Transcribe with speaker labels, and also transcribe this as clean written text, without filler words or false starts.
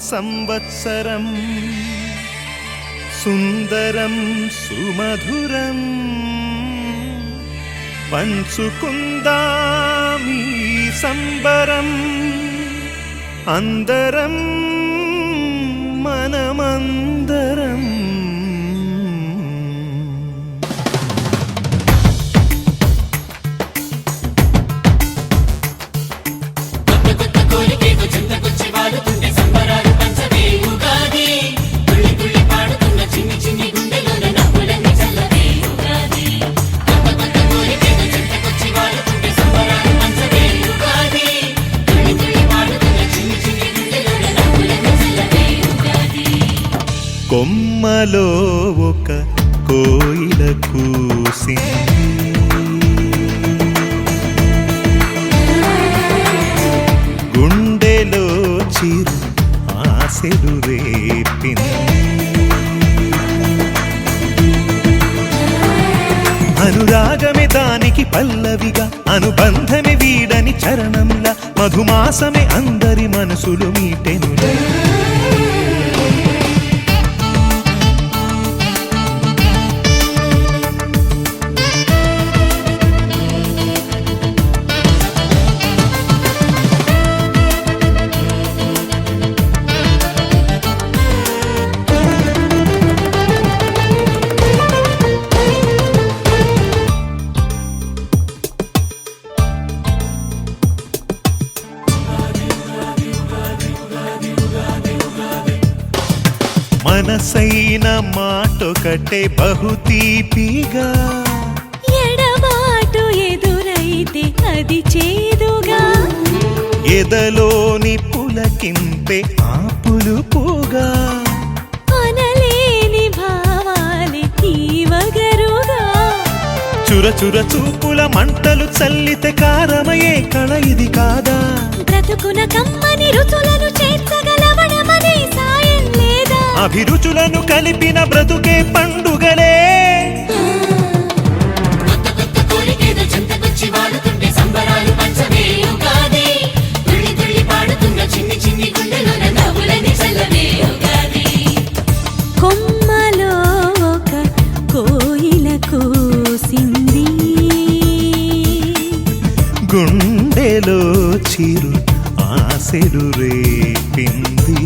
Speaker 1: సంవత్సరం సుందరం సుమధురం పంచుకుందామీ సంబరం అందరం మనమందరం కొమ్మలో ఒక కోయిల కూసింది గుండెలో చిరు ఆశలు రేపింది అనురాగమే దానికి పల్లవిగా అనుబంధమే వీడని చరణంలా మధుమాసమే అందరి మనసులు మీటెనులే మనసైన మాటొకటే బహుతీపిగా
Speaker 2: ఎడబాటు ఎదురైతే అది చేదుగా
Speaker 1: ఎదలోని పులకింపే ఆపులుపుగా
Speaker 2: అనలేని భావాలే తీవగరుగా
Speaker 1: చురచుర చూపుల మంటలు చల్లితే కారమయే కళ ఇది కాదా
Speaker 2: బ్రతుకున కమ్మని రుచులను చేర్చగలవడమనే సాయం లేదా
Speaker 1: అభిరుచులను కలిపిన బ్రతుకే పండుగలే
Speaker 2: కొమ్మలో ఒక కోయిల కూసింది
Speaker 1: గుండెలో చిరు ఆశలు రేపింది